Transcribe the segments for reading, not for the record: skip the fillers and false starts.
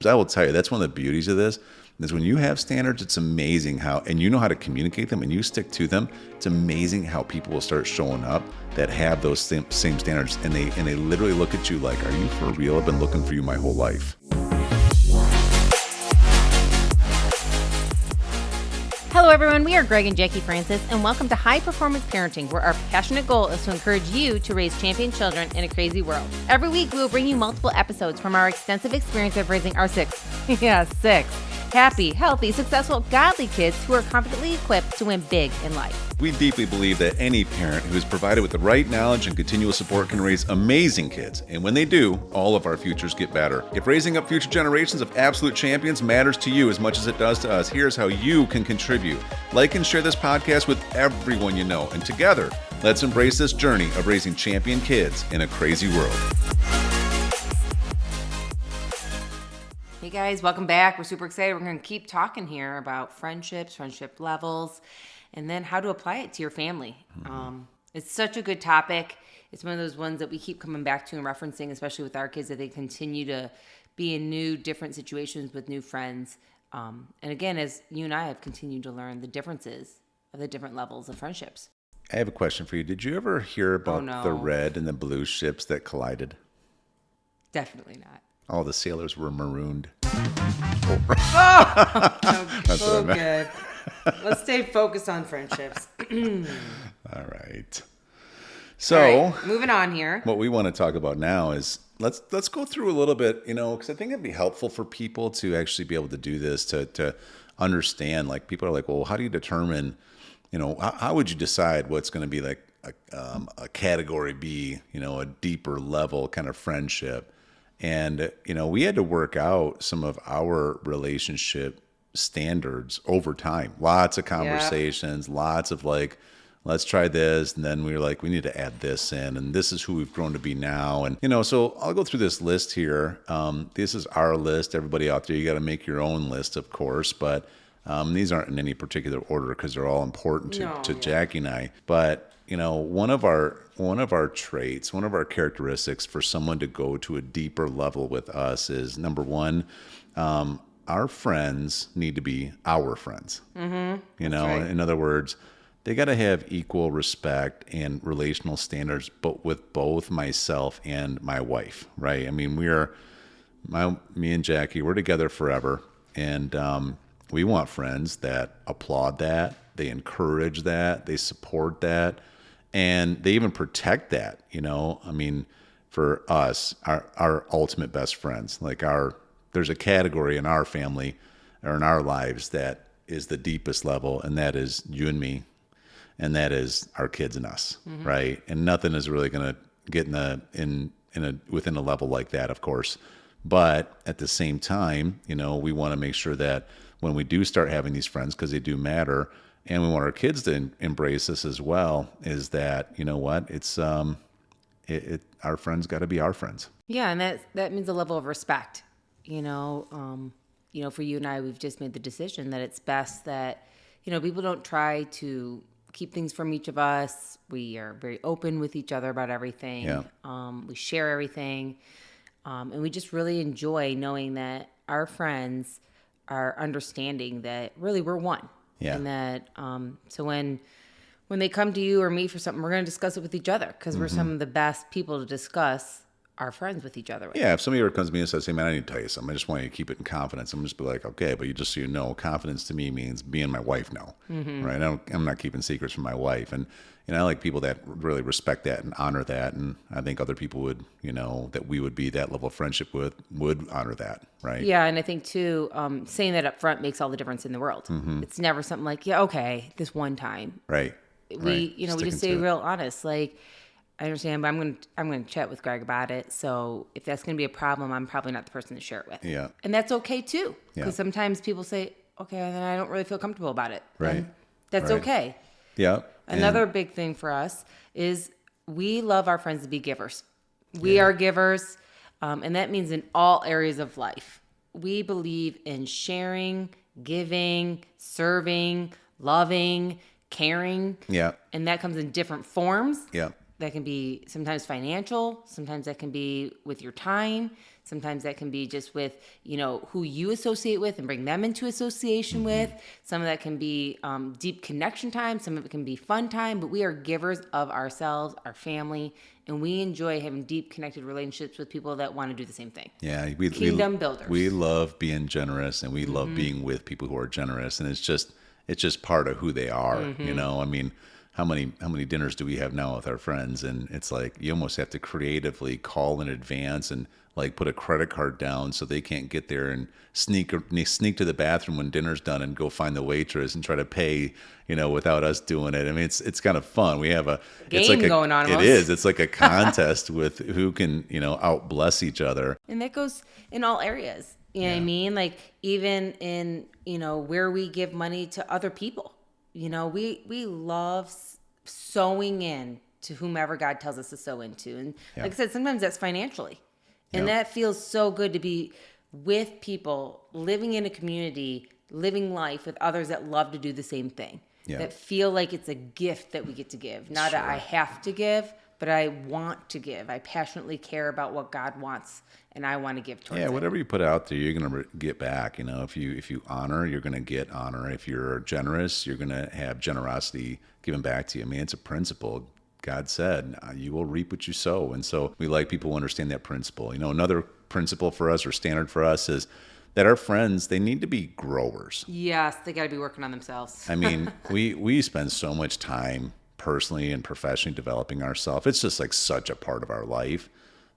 I will tell you, that's one of the beauties of this, is when you have standards, it's amazing how, and you know how to communicate them and you stick to them, it's amazing how people will start showing up that have those same standards, and they literally look at you like, are you for real? I've been looking for you my whole life. Hello everyone, we are Greg and Jacquie Francis, and welcome to High Performance Parenting, where our passionate goal is to encourage you to raise champion children in a crazy world. Every week, we will bring you multiple episodes from our extensive experience of raising our six happy, healthy, successful, godly kids who are confidently equipped to win big in life. We deeply believe that any parent who is provided with the right knowledge and continual support can raise amazing kids. And when they do, all of our futures get better. If raising up future generations of absolute champions matters to you as much as it does to us, here's how you can contribute. Like and share this podcast with everyone you know. And together, let's embrace this journey of raising champion kids in a crazy world. Hey guys, welcome back. We're super excited. We're going to keep talking here about friendships, friendship levels, and then how to apply it to your family. It's such a good topic. It's one of those ones that we keep coming back to and referencing, especially with our kids, that they continue to be in new, different situations with new friends. And again, as you and I have continued to learn the differences of the different levels of friendships. I have a question for you. Did you ever hear about the red and the blue ships that collided? Definitely not. All the sailors were marooned. So good. Let's stay focused on friendships. All right. So, moving on here. What we want to talk about now is let's go through a little bit, because I think it'd be helpful for people to actually be able to do this, to understand. Like, people are like, well, how do you determine, how would you decide what's going to be like a category B, a deeper level kind of friendship? And, we had to work out some of our relationship standards over time. Lots of conversations, lots of like, let's try this. And then we were like, we need to add this in. And this is who we've grown to be now. And, so I'll go through this list here. This is our list. Everybody out there, you got to make your own list, of course. But these aren't in any particular order because they're all important to Jackie and I. But, one of our traits, one of our characteristics for someone to go to a deeper level with us is, number one, our friends need to be our friends. Mm-hmm. Right. In other words, they got to have equal respect and relational standards, but with both myself and my wife, right? I mean, me and Jackie, we're together forever, and we want friends that applaud that, they encourage that, they support that, and they even protect that. I mean, for us, our ultimate best friends, like there's a category in our family or in our lives that is the deepest level, and that is you and me, and that is our kids and us, mm-hmm. right? And nothing is really going to get within a level like that, of course. But at the same time, we want to make sure that when we do start having these friends, because they do matter, and we want our kids to embrace this as well, is that, it's our friends got to be our friends. Yeah, and that means a level of respect. For you and I, we've just made the decision that it's best that, people don't try to keep things from each of us. We are very open with each other about everything. Yeah. We share everything. And we just really enjoy knowing that our friends are understanding that really we're one. Yeah. And that, so when they come to you or me for something, we're going to discuss it with each other because mm-hmm. we're some of the best people to discuss our friends with each other with. Yeah, if somebody ever comes to me and says, hey man, I need to tell you something, I just want you to keep it in confidence, I'm just be like, okay, but just so you know, confidence to me means being my wife now, mm-hmm. right? I'm not keeping secrets from my wife. And I like people that really respect that and honor that. And I think other people would, that we would be that level of friendship with, would honor that, right? Yeah, and I think too, saying that up front makes all the difference in the world. Mm-hmm. It's never something like, yeah, okay, this one time. Right. We just say real honest, like, I understand, but I'm going to chat with Greg about it. So if that's going to be a problem, I'm probably not the person to share it with. Yeah. And that's okay too. Because sometimes people say, okay, then I don't really feel comfortable about it. Right. And that's okay. Yeah. Another big thing for us is we love our friends to be givers. We are givers. And that means in all areas of life. We believe in sharing, giving, serving, loving, caring. Yeah. And that comes in different forms. Yeah. That can be sometimes financial, sometimes that can be with your time, sometimes that can be just with, who you associate with and bring them into association with. Some of that can be deep connection time, some of it can be fun time, but we are givers of ourselves, our family, and we enjoy having deep connected relationships with people that want to do the same thing. Yeah, Kingdom builders. We love being generous, and we love being with people who are generous, and it's just part of who they are. I mean, how many dinners do we have now with our friends? And it's like you almost have to creatively call in advance and like put a credit card down so they can't get there and sneak to the bathroom when dinner's done and go find the waitress and try to pay, without us doing it. I mean, it's kind of fun. We have game going on. It is. It's like a contest with who can, out bless each other. And that goes in all areas. You know what I mean? Like even in, where we give money to other people. We love sowing in to whomever God tells us to sow into. And like I said, sometimes that's financially. And that feels so good to be with people, living in a community, living life with others that love to do the same thing. That feel like it's a gift that we get to give. Not that I have to give, but I want to give. I passionately care about what God wants, and I want to give towards it. Whatever you put out there, you're going to get back. If you honor, you're going to get honor. If you're generous, you're going to have generosity given back to you. I mean, it's a principle. God said, you will reap what you sow. And so we like people who understand that principle. Another principle for us or standard for us is that our friends, they need to be growers. Yes, they got to be working on themselves. I mean, we spend so much time personally and professionally developing ourselves. It's just like such a part of our life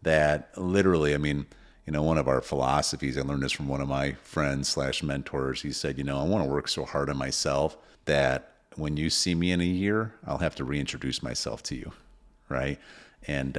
that literally, I mean, one of our philosophies, I learned this from one of my friends / mentors. He said, I want to work so hard on myself that when you see me in a year, I'll have to reintroduce myself to you. Right. And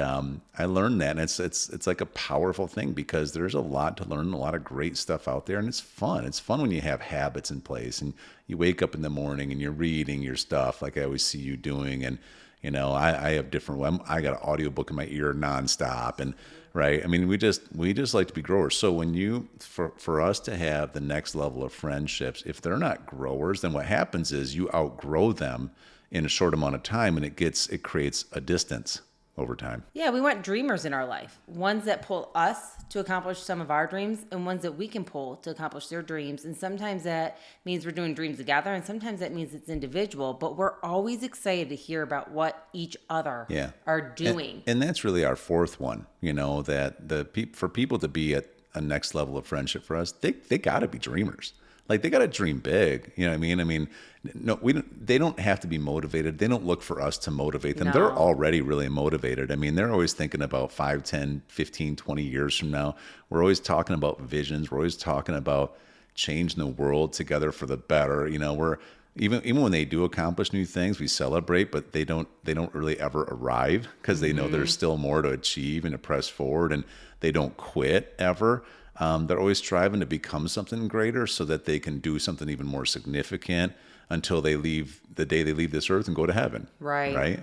I learned that, and it's like a powerful thing because there's a lot to learn, a lot of great stuff out there, and it's fun. It's fun when you have habits in place and you wake up in the morning and you're reading your stuff like I always see you doing. And, I have different, I got an audiobook in my ear nonstop. And right. I mean, we just like to be growers. So when for us to have the next level of friendships, if they're not growers, then what happens is you outgrow them in a short amount of time, and it creates a distance over time. Yeah, we want dreamers in our life. Ones that pull us to accomplish some of our dreams, and ones that we can pull to accomplish their dreams. And sometimes that means we're doing dreams together, and sometimes that means it's individual. But we're always excited to hear about what each other are doing. And that's really our fourth one, that for people to be at a next level of friendship for us, they got to be dreamers. Like they got to dream big. You know what I mean? I mean, no, they don't have to be motivated. They don't look for us to motivate them. No. They're already really motivated. I mean, they're always thinking about 5, 10, 15, 20 years from now. We're always talking about visions. We're always talking about changing the world together for the better. We're even when they do accomplish new things, we celebrate, but they don't really ever arrive because they know there's still more to achieve and to press forward, and they don't quit ever. They're always striving to become something greater so that they can do something even more significant until the day they leave this earth and go to heaven. Right. Right.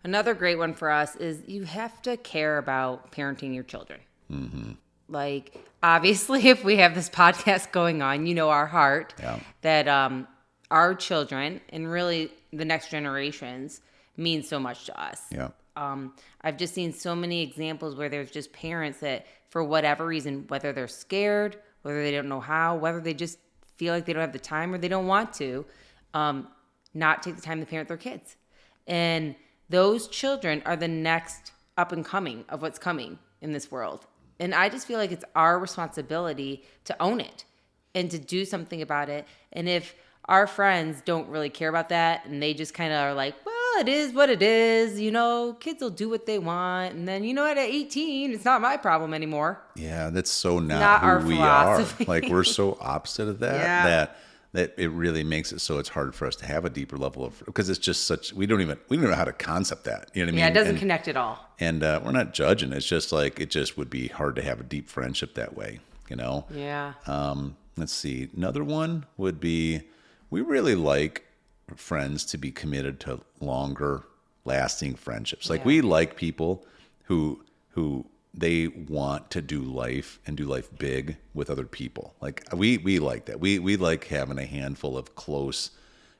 Another great one for us is you have to care about parenting your children. Mm-hmm. Like, obviously, if we have this podcast going on, our heart that our children and really the next generations mean so much to us. Yeah. I've just seen so many examples where there's just parents that, for whatever reason, whether they're scared, whether they don't know how, whether they just feel like they don't have the time or they don't want to, not take the time to parent their kids. And those children are the next up and coming of what's coming in this world. And I just feel like it's our responsibility to own it and to do something about it. And if our friends don't really care about that and they just kind of are like, well, it is what it is, kids will do what they want. And then, at 18, it's not my problem anymore. Yeah, that's so not who our we philosophy. are. Like, we're so opposite of that, that it really makes it so it's hard for us to have a deeper level of, because it's just we don't even know how to concept that. You know what I mean? Yeah, it doesn't connect at all. And we're not judging. It's just like, it just would be hard to have a deep friendship that way, Yeah. Let's see. Another one would be, we really like friends to be committed to longer lasting friendships. Like we like people who they want to do life and do life big with other people. Like we like that. We like having a handful of close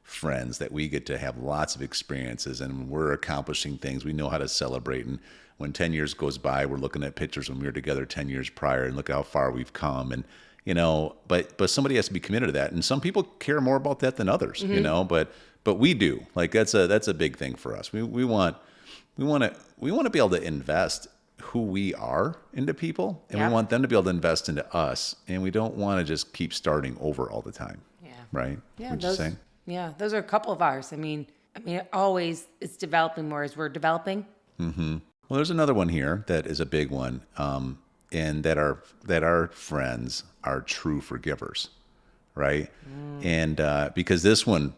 friends that we get to have lots of experiences, and we're accomplishing things. We know how to celebrate. And when 10 years goes by, we're looking at pictures when we were together 10 years prior and look how far we've come. And, but somebody has to be committed to that. And some people care more about that than others, but we do. Like that's a big thing for us. We want to be able to invest who we are into people, and we want them to be able to invest into us. And we don't want to just keep starting over all the time. Yeah. Right? Yeah. What you saying? Yeah. Those are a couple of ours. I mean, always it's developing more as we're developing. Mm-hmm. Well, there's another one here that is a big one, and that our friends are true forgivers, right? And because this one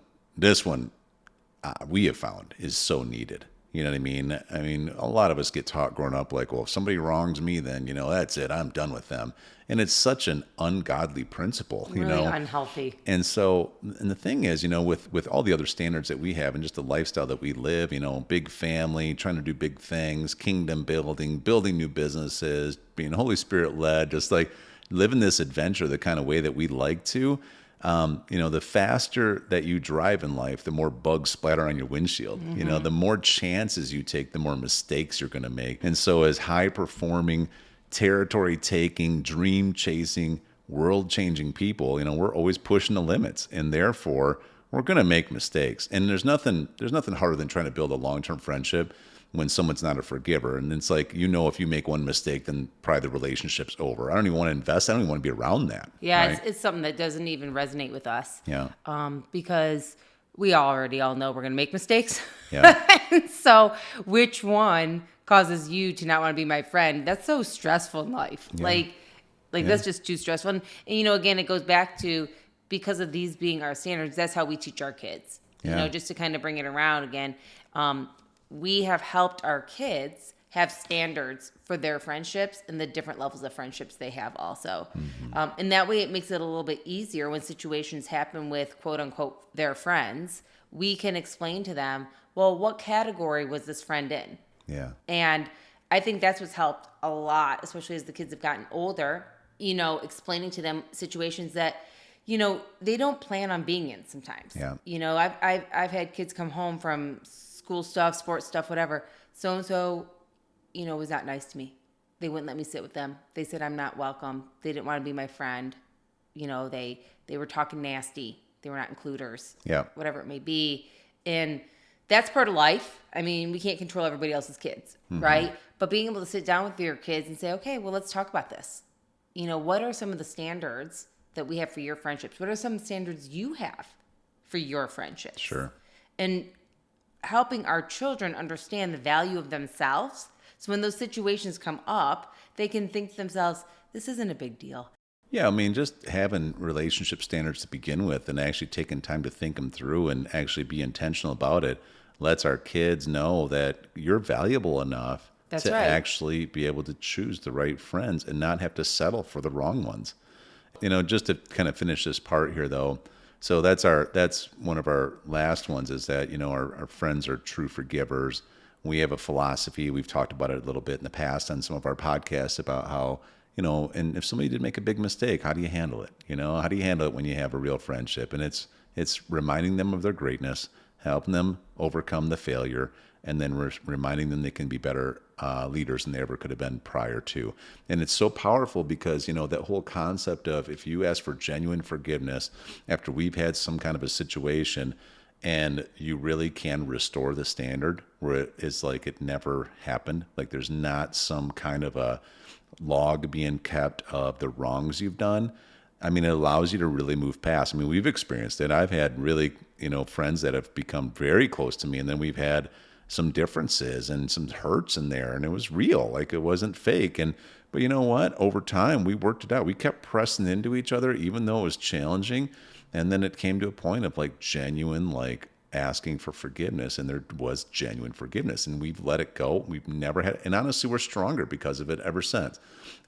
we have found is so needed. You know what I mean? I mean, a lot of us get taught growing up like, well, if somebody wrongs me, then, that's it. I'm done with them. And it's such an ungodly principle, Really unhealthy. And so, and the thing is, with all the other standards that we have and just the lifestyle that we live, big family, trying to do big things, kingdom building new businesses, being Holy Spirit led, just like living this adventure the kind of way that we like to. The faster that you drive in life, the more bugs splatter on your windshield. Mm-hmm. The more chances you take, the more mistakes you're going to make. And so as high performing, territory taking, dream chasing, world changing people, we're always pushing the limits, and therefore we're going to make mistakes. And there's nothing harder than trying to build a long-term friendship when someone's not a forgiver. And it's like, if you make one mistake, then probably the relationship's over. I don't even want to invest. I don't even want to be around that. Yeah, right? it's something that doesn't even resonate with us. Yeah. Because we already all know we're going to make mistakes. Yeah. And so which one causes you to not want to be my friend? That's so stressful in life. Yeah. That's just too stressful. And again, it goes back to, because of these being our standards, that's how we teach our kids. Yeah. Just to kind of bring it around again. We have helped our kids have standards for their friendships and the different levels of friendships they have also. Mm-hmm. And that way it makes it a little bit easier when situations happen with quote unquote their friends. We can explain to them, well, what category was this friend in? Yeah. And I think that's what's helped a lot, especially as the kids have gotten older, explaining to them situations that, they don't plan on being in sometimes. Yeah. I've had kids come home from school stuff, sports stuff, whatever. So-and-so, was not nice to me. They wouldn't let me sit with them. They said I'm not welcome. They didn't want to be my friend. They were talking nasty. They were not includers. Yeah. Whatever it may be. And that's part of life. I mean, we can't control everybody else's kids, mm-hmm. right? But being able to sit down with your kids and say, okay, well, let's talk about this. What are some of the standards that we have for your friendships? What are some standards you have for your friendships? Sure. And helping our children understand the value of themselves. So when those situations come up, they can think to themselves, this isn't a big deal. Yeah, I mean, just having relationship standards to begin with and actually taking time to think them through and actually be intentional about it lets our kids know that you're valuable enough to actually be able to choose the right friends and not have to settle for the wrong ones. Just to kind of finish this part here, though, so that's one of our last ones is that, our friends are true forgivers. We have a philosophy. We've talked about it a little bit in the past on some of our podcasts about how, and if somebody did make a big mistake, how do you handle it? How do you handle it when you have a real friendship? And it's reminding them of their greatness, helping them overcome the failure, and then reminding them they can be better leaders than they ever could have been prior to. And it's so powerful because, that whole concept of if you ask for genuine forgiveness after we've had some kind of a situation and you really can restore the standard where it's like it never happened, like there's not some kind of a log being kept of the wrongs you've done. I mean, it allows you to really move past. I mean, we've experienced it. I've had really, friends that have become very close to me, and then we've had some differences and some hurts in there, and it was real, like it wasn't fake. But you know what? Over time, we worked it out. We kept pressing into each other, even though it was challenging. And then it came to a point of like genuine, like asking for forgiveness, and there was genuine forgiveness, and we've let it go. We've never had, and honestly, we're stronger because of it ever since.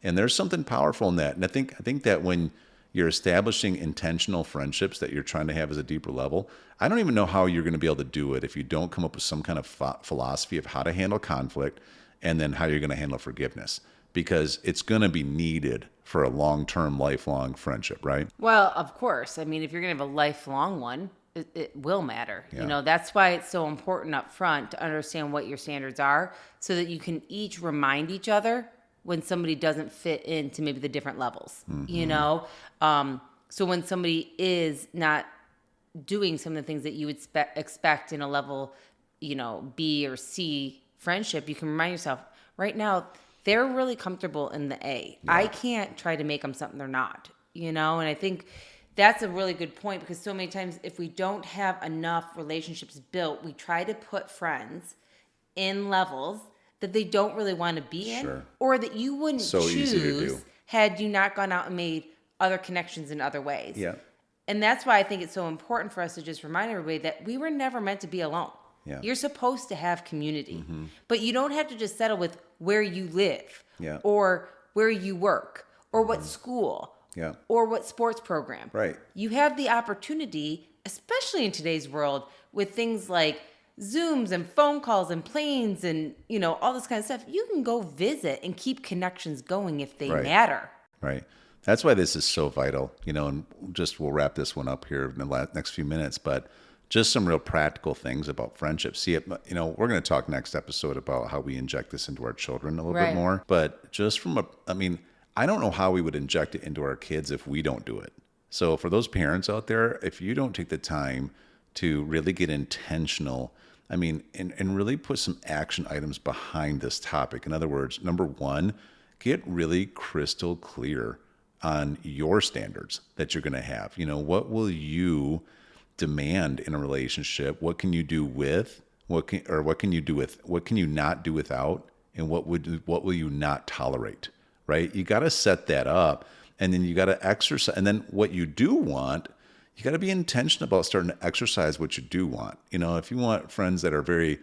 And there's something powerful in that. And I think that when you're establishing intentional friendships that you're trying to have as a deeper level, I don't even know how you're going to be able to do it if you don't come up with some kind of philosophy of how to handle conflict and then how you're going to handle forgiveness, because it's going to be needed for a long-term, lifelong friendship, right? Well, of course. I mean, if you're going to have a lifelong one, it will matter. Yeah. That's why it's so important up front to understand what your standards are so that you can each remind each other when somebody doesn't fit into maybe the different levels, so when somebody is not doing some of the things that you would expect in a level, B or C friendship, you can remind yourself right now, they're really comfortable in the A. Yeah. I can't try to make them something they're not, and I think that's a really good point because so many times if we don't have enough relationships built, we try to put friends in levels that they don't really want to be in or that you wouldn't So easy to choose do. had you not gone out and made other connections in other ways. Yeah. And that's why I think it's so important for us to just remind everybody that we were never meant to be alone. Yeah. You're supposed to have community, but you don't have to just settle with where you live or where you work or what school or what sports program. Right. You have the opportunity, especially in today's world, with things like Zooms and phone calls and planes and, all this kind of stuff. You can go visit and keep connections going if they matter. Right. That's why this is so vital, and we'll wrap this one up here in the next few minutes, but just some real practical things about friendship. See, we're going to talk next episode about how we inject this into our children a little bit more, but just I don't know how we would inject it into our kids if we don't do it. So for those parents out there, if you don't take the time to really get intentional, and really put some action items behind this topic. In other words, number one, get really crystal clear on your standards that you're going to have. What will you demand in a relationship? What can you do with? What can you not do without? And what will you not tolerate? Right? You got to set that up, and then you got to exercise. And then what you do want, you got to be intentional about starting to exercise what you do want. If you want friends that are very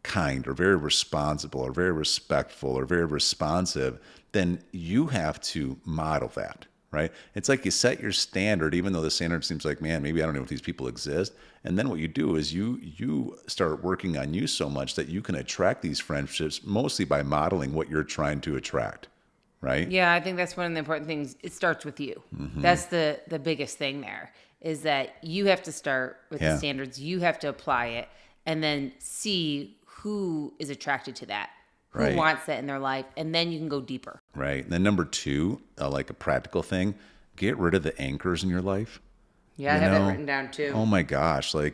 kind or very responsible or very respectful or very responsive, then you have to model that, right? It's like you set your standard, even though the standard seems like, man, maybe I don't know if these people exist. And then what you do is you start working on you so much that you can attract these friendships mostly by modeling what you're trying to attract, right? Yeah, I think that's one of the important things. It starts with you. That's the biggest thing there, is that you have to start with the standards. You have to apply it and then see who is attracted to that, who wants that in their life, and then you can go deeper. Right. And then number two, like a practical thing, get rid of the anchors in your life. Yeah, I have that written down too. Oh my gosh. I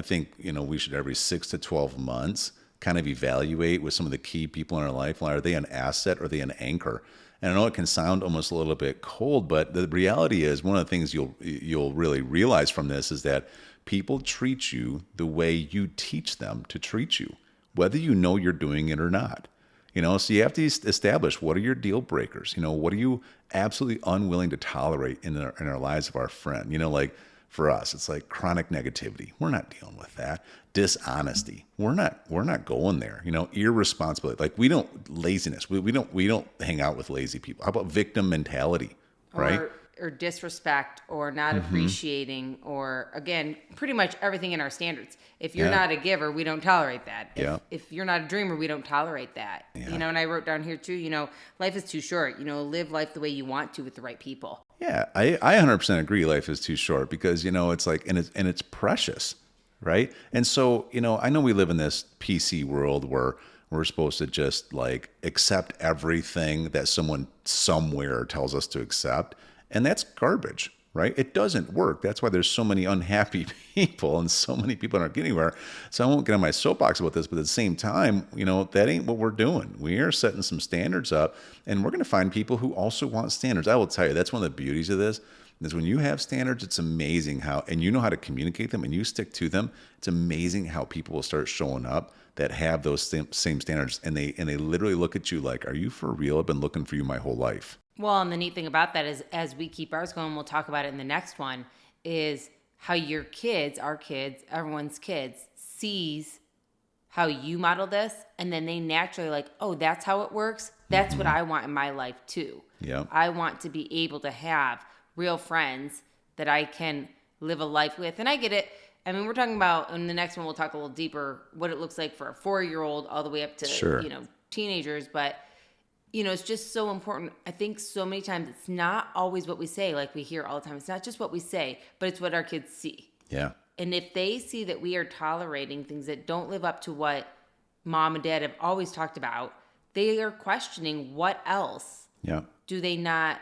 think, we should every 6 to 12 months kind of evaluate with some of the key people in our life. Are they an asset or are they an anchor? And I know it can sound almost a little bit cold, but the reality is one of the things you'll really realize from this is that people treat you the way you teach them to treat you, whether you know you're doing it or not. So you have to establish, what are your deal breakers? What are you absolutely unwilling to tolerate in our lives of our friend? Like for us, it's like chronic negativity. We're not dealing with that. Dishonesty. We're not going there. Irresponsibility. Like laziness. We don't hang out with lazy people. How about victim mentality? Right? Or disrespect or not appreciating, or again, pretty much everything in our standards. If you're not a giver, we don't tolerate that. If you're not a dreamer, we don't tolerate that. And I wrote down here too, life is too short. Live life the way you want to with the right people. Yeah, I 100% agree. Life is too short because, it's like, and it's precious, right? And so, I know we live in this PC world where we're supposed to just like accept everything that someone somewhere tells us to accept. And that's garbage, right? It doesn't work. That's why there's so many unhappy people and so many people aren't getting anywhere. So I won't get on my soapbox about this, but at the same time, that ain't what we're doing. We are setting some standards up, and we're going to find people who also want standards. I will tell you, that's one of the beauties of this, is when you have standards, it's amazing and you know how to communicate them and you stick to them. It's amazing how people will start showing up that have those same standards, and they literally look at you like, are you for real? I've been looking for you my whole life. Well, and the neat thing about that is, as we keep ours going, we'll talk about it in the next one, is how your kids, our kids, everyone's kids, sees how you model this, and then they naturally like, oh, that's how it works. That's what I want in my life too. Yeah. I want to be able to have real friends that I can live a life with. And I get it. We're talking about, in the next one, we'll talk a little deeper, what it looks like for a 4-year-old all the way up to, teenagers. But it's just so important. I think so many times it's not always what we say, like we hear all the time. It's not just what we say, but it's what our kids see. Yeah. And if they see that we are tolerating things that don't live up to what mom and dad have always talked about, they are questioning what else Yeah. do they not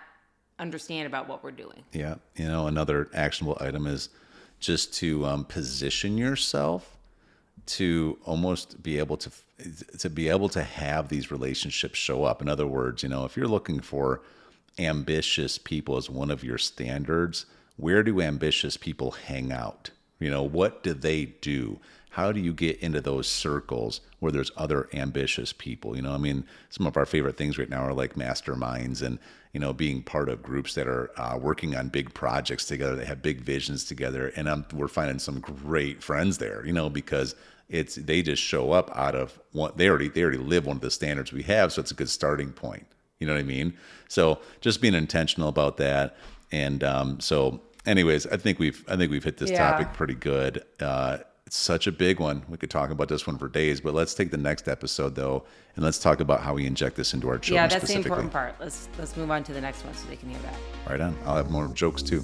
understand about what we're doing. Yeah. Another actionable item is just to position yourself to almost be able to have these relationships show up. In other words, if you're looking for ambitious people as one of your standards, where do ambitious people hang out? What do they do? How do you get into those circles where there's other ambitious people? Some of our favorite things right now are like masterminds and, being part of groups that are working on big projects together. They have big visions together. And we're finding some great friends there, because they just show up out of one, they already live one of the standards we have. So it's a good starting point. You know what I mean? So just being intentional about that. And so anyways, I think we've hit this topic pretty good. It's such a big one. We could talk about this one for days, but let's take the next episode though, and let's talk about how we inject this into our children. Yeah, that's the important part. Let's move on to the next one so they can hear that. Right on. I'll have more jokes too.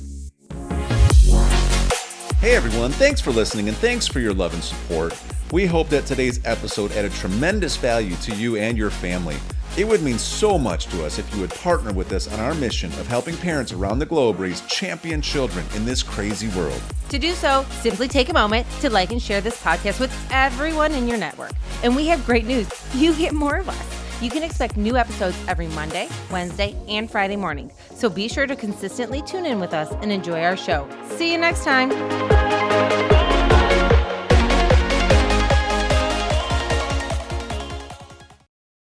Hey everyone, thanks for listening and thanks for your love and support. We hope that today's episode added tremendous value to you and your family. It would mean so much to us if you would partner with us on our mission of helping parents around the globe raise champion children in this crazy world. To do so, simply take a moment to like and share this podcast with everyone in your network. And we have great news. You get more of us. You can expect new episodes every Monday, Wednesday, and Friday morning. So be sure to consistently tune in with us and enjoy our show. See you next time.